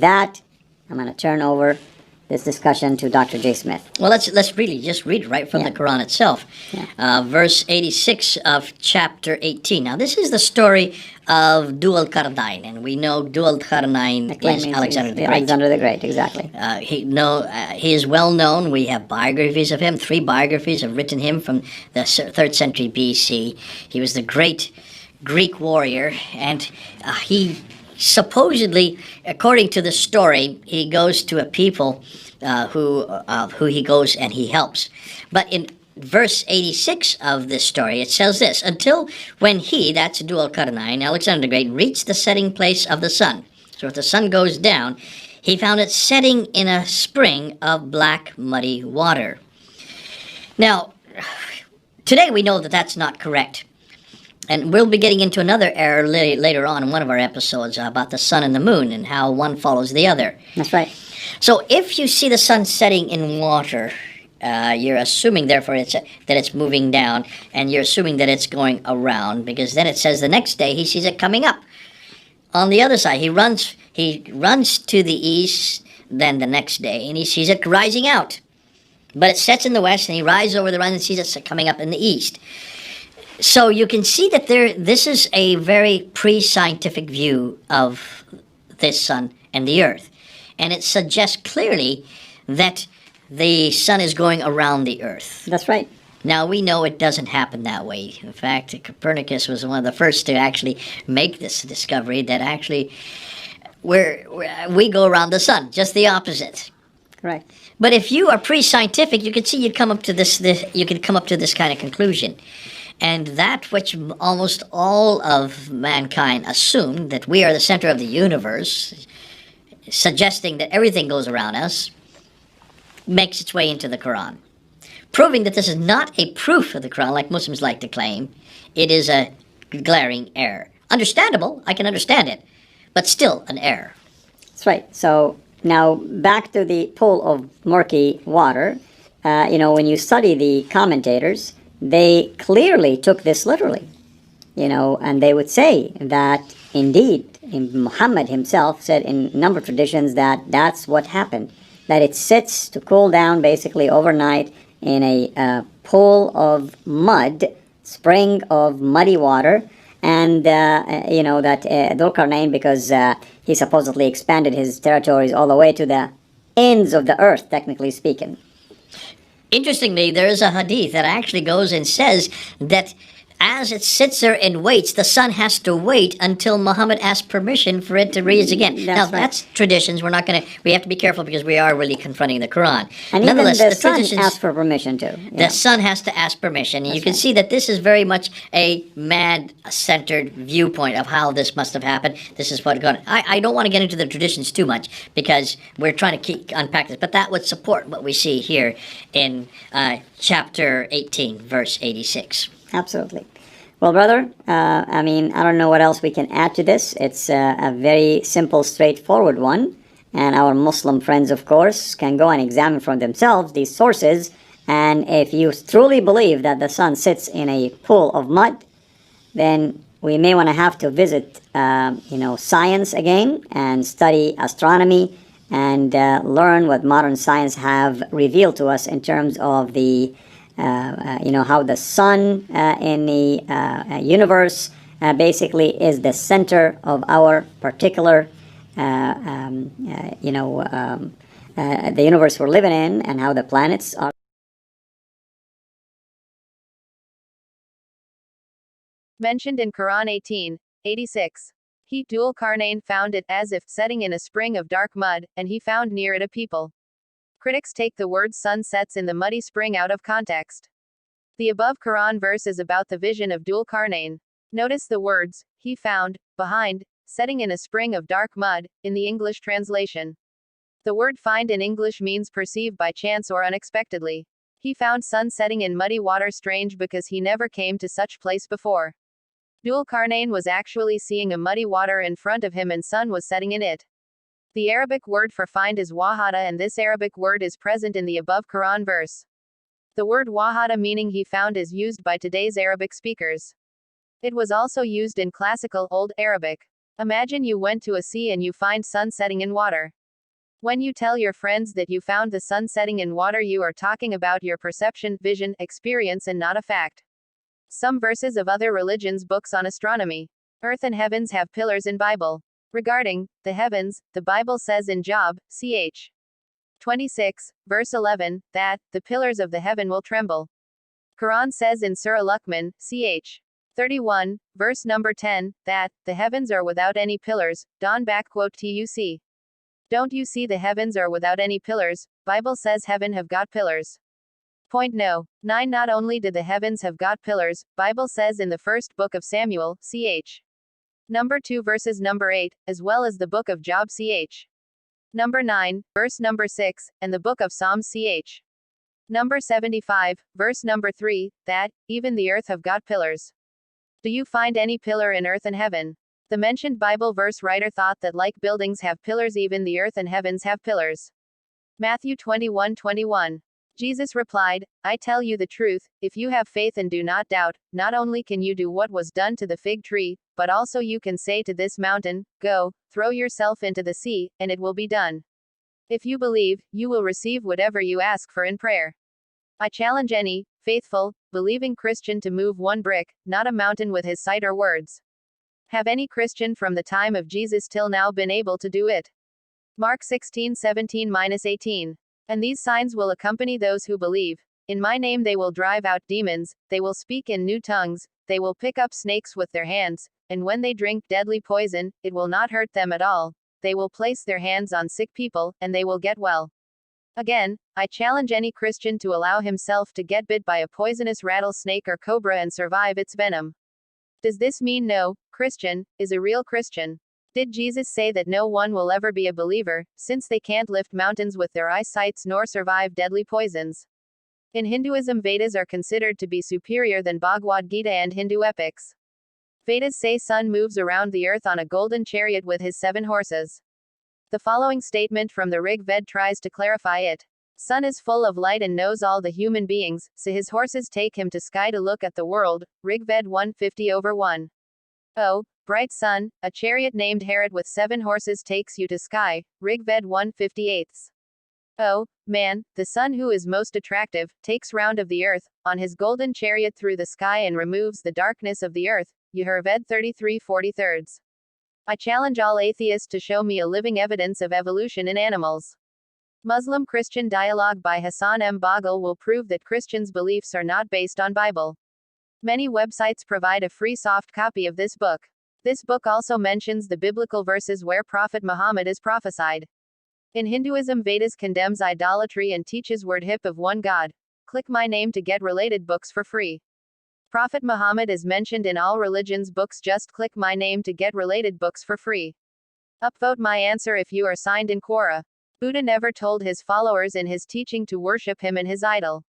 with that, I'm going to turn over this discussion to Dr. J. Smith. Well, let's really just read right from the Quran itself. Verse 86 of chapter 18. Now, this is the story of Dhul Qarnayn, and we know Dhul Qarnayn is Alexander the Great. Alexander the Great, exactly. He is well known. We have biographies of him. 3 biographies have written him from the 3rd century BC. He was the great Greek warrior, and he supposedly, according to the story, he goes to a people who he goes and he helps. But in verse 86 of this story, it says this: until when he, that's Dhul Qarnayn, Alexander the Great, reached the setting place of the sun. So if the sun goes down, he found it setting in a spring of black, muddy water. Now, today we know that that's not correct. And we'll be getting into another error later on in one of our episodes about the sun and the moon and how one follows the other. That's right. So if you see the sun setting in water, you're assuming, therefore, that it's moving down, and you're assuming that it's going around, because then it says the next day he sees it coming up. On the other side, he runs to the east, then the next day, and he sees it rising out. But it sets in the west, and he rises over the run and sees it coming up in the east. So you can see that this is a very pre-scientific view of this sun and the earth. And it suggests clearly that the sun is going around the earth. That's right. Now, we know it doesn't happen that way. In fact, Copernicus was one of the first to actually make this discovery, that actually we go around the sun, just the opposite. Right. But if you are pre-scientific, you can see you come up to this kind of conclusion. And that which almost all of mankind assumed, that we are the center of the universe, suggesting that everything goes around us, makes its way into the Quran. Proving that this is not a proof of the Quran, like Muslims like to claim. It is a glaring error. Understandable, I can understand it, but still an error. That's right. So now back to the pool of murky water. When you study the commentators, they clearly took this literally, and they would say that indeed, Muhammad himself said in a number of traditions that that's what happened, that it sits to cool down basically overnight in a pool of mud, spring of muddy water, and that Dhul Qarnayn, because he supposedly expanded his territories all the way to the ends of the earth, technically speaking. Interestingly, there is a hadith that actually goes and says that as it sits there and waits, the sun has to wait until Muhammad asks permission for it to rise again. That's traditions. We have to be careful because we are really confronting the Quran. And even the sun asks for permission too. The sun has to ask permission. And you can see that this is very much a man-centered viewpoint of how this must have happened. This is what going. I don't want to get into the traditions too much because we're trying to unpack this, but that would support what we see here in chapter 18, verse 86. Absolutely. Well, brother, I don't know what else we can add to this. It's a very simple, straightforward one. And our Muslim friends, of course, can go and examine for themselves these sources. And if you truly believe that the sun sits in a pool of mud, then we may want to have to visit, science again and study astronomy and learn what modern science have revealed to us in terms of the how the sun in the universe basically is the center of our particular, the universe we're living in, and how the planets are. Mentioned in Quran 18:86. He, Dhul Qarnayn, found it as if setting in a spring of dark mud, and he found near it a people. Critics take the word sun sets in the muddy spring out of context. The above Quran verse is about the vision of Dhul Qarnayn. Notice the words, he found, behind, setting in a spring of dark mud, in the English translation. The word find in English means perceive by chance or unexpectedly. He found sun setting in muddy water strange because he never came to such place before. Dhul Qarnayn was actually seeing a muddy water in front of him and sun was setting in it. The Arabic word for find is wahada, and this Arabic word is present in the above Quran verse. The word wahada, meaning he found, is used by today's Arabic speakers. It was also used in classical Old Arabic. Imagine you went to a sea and you find sun setting in water. When you tell your friends that you found the sun setting in water, you are talking about your perception, vision, experience, and not a fact. Some verses of other religions' books on astronomy. Earth and heavens have pillars in Bible. Regarding the heavens, the Bible says in Job, ch. 26, verse 11, that the pillars of the heaven will tremble. Quran says in Surah Luqman, ch. 31, verse number 10, that the heavens are without any pillars. Tuc. Don't you see the heavens are without any pillars? Bible says heaven have got pillars. Point no. 9. Not only did the heavens have got pillars, Bible says in the first book of Samuel, ch. number 2 verses number 8, as well as the book of Job, ch. number 9, verse number 6, and the book of Psalms, ch. number 75, verse number 3, that even the earth have got pillars. Do you find any pillar in earth and heaven? The mentioned Bible verse writer thought that like buildings have pillars, even the earth and heavens have pillars. Matthew 21:21. Jesus replied, I tell you the truth, if you have faith and do not doubt, not only can you do what was done to the fig tree, but also you can say to this mountain, go, throw yourself into the sea, and it will be done. If you believe, you will receive whatever you ask for in prayer. I challenge any faithful, believing Christian to move one brick, not a mountain, with his sight or words. Have any Christian from the time of Jesus till now been able to do it? Mark 16:17-18. And these signs will accompany those who believe. In my name they will drive out demons, they will speak in new tongues, they will pick up snakes with their hands, and when they drink deadly poison, it will not hurt them at all. They will place their hands on sick people, and they will get well. Again, I challenge any Christian to allow himself to get bit by a poisonous rattlesnake or cobra and survive its venom. Does this mean no Christian is a real Christian? Did Jesus say that no one will ever be a believer, since they can't lift mountains with their eyesights nor survive deadly poisons? In Hinduism, Vedas are considered to be superior than Bhagavad Gita and Hindu epics. Vedas say sun moves around the earth on a golden chariot with his 7 horses. The following statement from the Rig Ved tries to clarify it. Sun is full of light and knows all the human beings, so his horses take him to sky to look at the world. Rig Ved 150/1. Oh, bright sun, a chariot named Harrit with 7 horses takes you to sky. Rig Ved 158. Oh, man, the sun who is most attractive, takes round of the earth, on his golden chariot through the sky and removes the darkness of the earth. Yajur Ved 33/43. I challenge all atheists to show me a living evidence of evolution in animals. Muslim-Christian dialogue by Hassan M. Baghel will prove that Christians' beliefs are not based on Bible. Many websites provide a free soft copy of this book. This book also mentions the biblical verses where Prophet Muhammad is prophesied. In Hinduism, Vedas condemns idolatry and teaches worship of one God. Click my name to get related books for free. Prophet Muhammad is mentioned in all religions' books. Just click my name to get related books for free. Upvote my answer if you are signed in CIRA. Buddha never told his followers in his teaching to worship him and his idol.